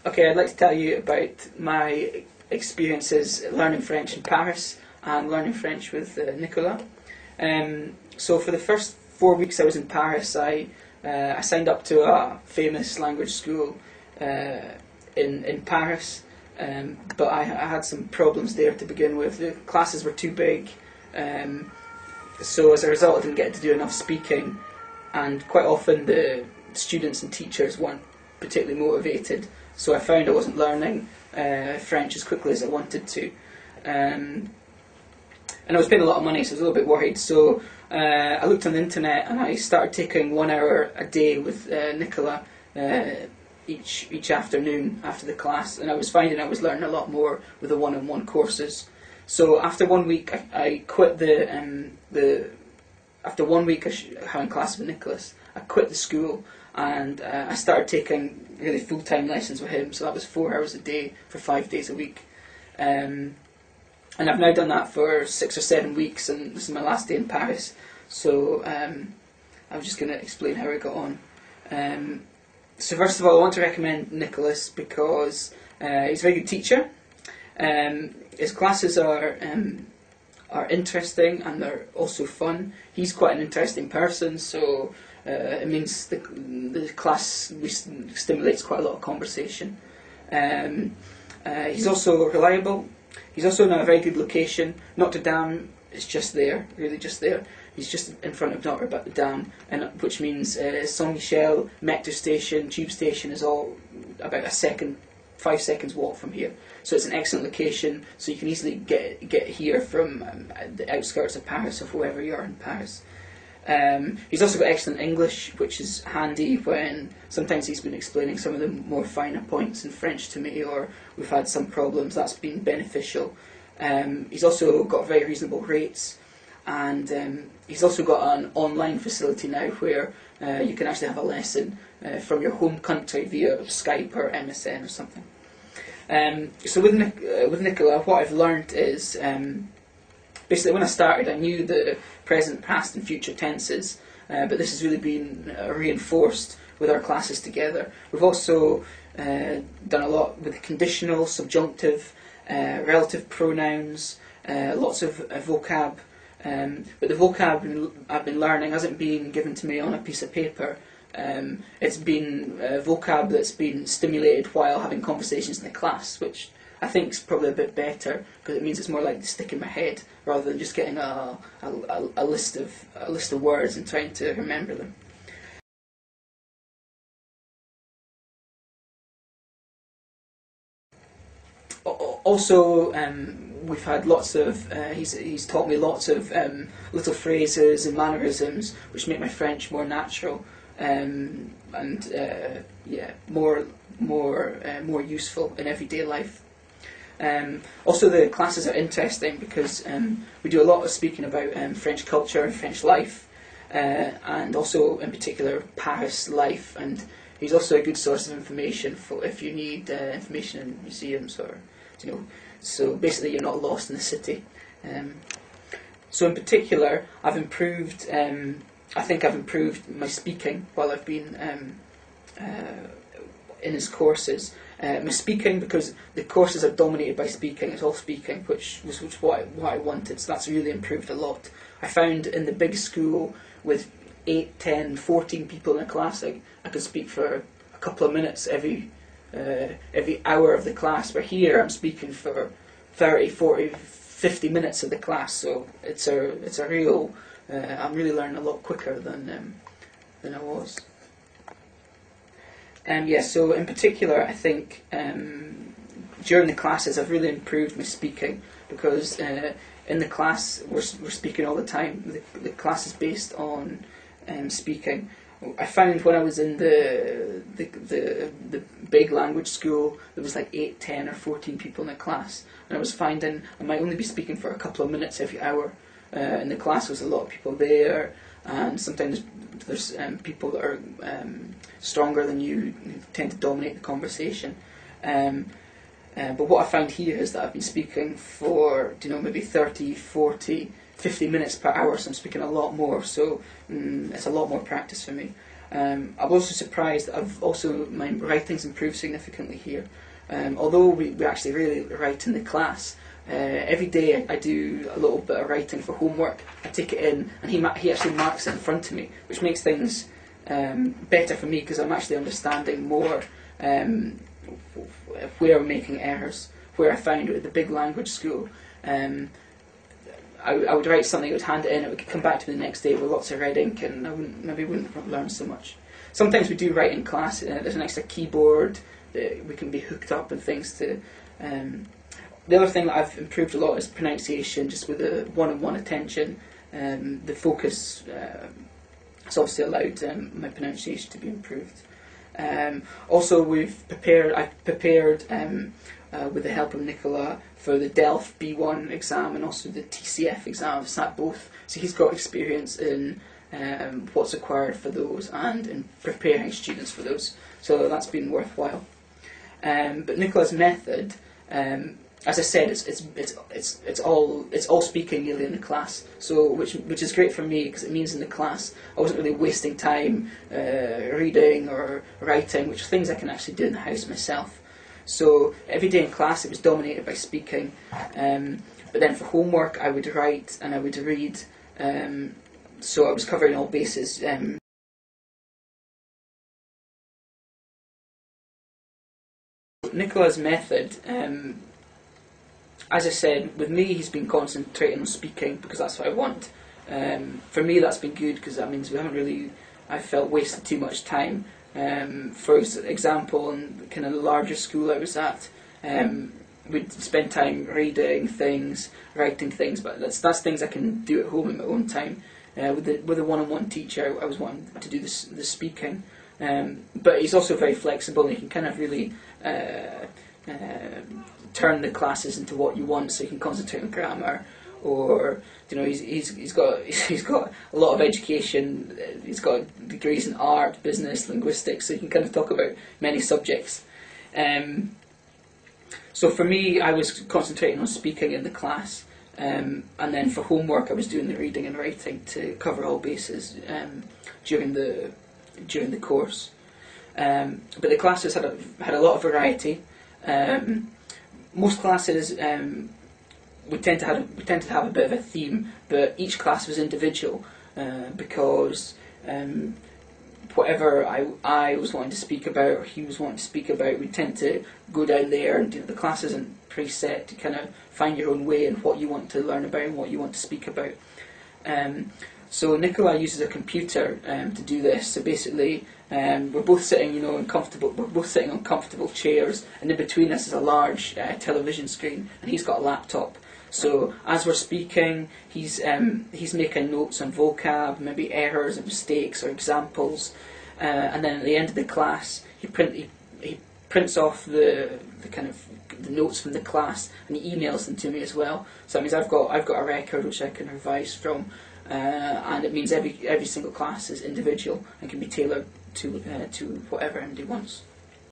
Okay, I'd like to tell you about my experiences learning French in Paris and learning French with Nicolas. So for the first 4 weeks I was in Paris, I signed up to a famous language school in Paris, but I had some problems there to begin with. The classes were too big, so as a result I didn't get to do enough speaking, and quite often the students and teachers weren't particularly motivated, so I found I wasn't learning French as quickly as I wanted to. And I was paying a lot of money, so I was a little bit worried. So I looked on the internet and I started taking 1 hour a day with Nicolas each afternoon after the class, and I was finding I was learning a lot more with the one-on-one courses. So after 1 week, I quit after 1 week of having classes with Nicolas, I quit the school and I started taking really full-time lessons with him. So that was 4 hours a day for 5 days a week. And I've now done that for 6 or 7 weeks, and this is my last day in Paris. So I'm just going to explain how I got on. So first of all, I want to recommend Nicolas because he's a very good teacher. His classes are interesting and they're also fun. He's quite an interesting person, so it means the class stimulates quite a lot of conversation. He's also reliable. He's also in a very good location. Notre Dame is just there, really just there. He's just in front of Notre Dame, which means Saint-Michel, Mectre Station, Tube Station is all about 5 seconds walk from here. So it's an excellent location, so you can easily get here from the outskirts of Paris or wherever you are in Paris. He's also got excellent English, which is handy when sometimes he's been explaining some of the more finer points in French to me, or we've had some problems. That's been beneficial. He's also got very reasonable rates, and he's also got an online facility now where you can actually have a lesson from your home country via Skype or MSN or something. So with Nicolas, what I've learned is basically when I started I knew the present, past and future tenses, but this has really been reinforced with our classes together. We've also done a lot with conditional, subjunctive, relative pronouns, lots of vocab, but the vocab I've been learning hasn't been given to me on a piece of paper. It's been vocab that's been stimulated while having conversations in the class, which I think is probably a bit better because it means it's more likely to stick in my head rather than just getting a list of words and trying to remember them. Also, we've had lots of. He's taught me lots of little phrases and mannerisms which make my French more natural. More useful in everyday life. Also, the classes are interesting because we do a lot of speaking about French culture and French life, and also in particular Paris life. And he's also a good source of information for if you need information in museums or So basically, you're not lost in the city. So in particular, I've improved. I think I've improved my speaking while I've been in his courses. My speaking, because the courses are dominated by speaking, it's all speaking, which was what I wanted, so that's really improved a lot. I found in the big school with 8, 10, 14 people in a class, I could speak for a couple of minutes every hour of the class, where here I'm speaking for 30, 40, 50 minutes of the class, so it's a real... I'm really learning a lot quicker than I was. So in particular, I think during the classes I've really improved my speaking because in the class we're speaking all the time. The class is based on speaking. I found when I was in the big language school, there was like 8, 10 or 14 people in the class, and I was finding I might only be speaking for a couple of minutes every hour. In the class was a lot of people there, and sometimes there's people that are stronger than you who tend to dominate the conversation. But what I found here is that I've been speaking for maybe 30, 40, 50 minutes per hour, so I'm speaking a lot more, so it's a lot more practice for me. I'm also surprised that my writing's improved significantly here. Although we actually really write in the class, every day I do a little bit of writing for homework. I take it in, and he actually marks it in front of me, which makes things better for me because I'm actually understanding more where I'm making errors. Where I found it at the big language school, I would write something, I would hand it in, it would come back to me the next day with lots of red ink, and I wouldn't learn so much. Sometimes we do write in class. There's an extra keyboard that we can be hooked up and things to. The other thing that I've improved a lot is pronunciation, just with the one-on-one attention. The focus has obviously allowed my pronunciation to be improved. Also, I've prepared with the help of Nicola for the DELF B1 exam and also the TCF exam. I've sat both, so he's got experience in what's required for those and in preparing students for those. So that's been worthwhile. But Nicola's method, as I said, it's all speaking nearly in the class. So which is great for me because it means in the class I wasn't really wasting time reading or writing, which are things I can actually do in the house myself. So every day in class it was dominated by speaking, but then for homework I would write and I would read, so I was covering all bases. Nicola's method, as I said, with me he's been concentrating on speaking because that's what I want. For me that's been good because that means I felt wasted too much time. For example, in the kind of larger school I was at, we'd spend time reading things, writing things, but that's things I can do at home in my own time. With the one-on-one teacher, I was wanting to do the speaking, but he's also very flexible, and he can kind of really turn the classes into what you want, so you can concentrate on grammar. Or he's got a lot of education. He's got degrees in art, business, linguistics, so he can kind of talk about many subjects. So for me, I was concentrating on speaking in the class, and then for homework, I was doing the reading and writing to cover all bases during the course. But the classes had a lot of variety. Most classes. We tend to have a bit of a theme, but each class was individual because whatever I was wanting to speak about or he was wanting to speak about, we tend to go down there, and the class isn't preset to kind of find your own way and what you want to learn about and what you want to speak about. So Nicola uses a computer to do this. So basically, we're both sitting, on comfortable chairs, and in between us is a large television screen, and he's got a laptop. So as we're speaking, he's making notes on vocab, maybe errors and mistakes or examples, and then at the end of the class, he prints off the kind of the notes from the class and he emails them to me as well. So that means I've got a record which I can revise from, and it means every single class is individual and can be tailored to whatever MD wants.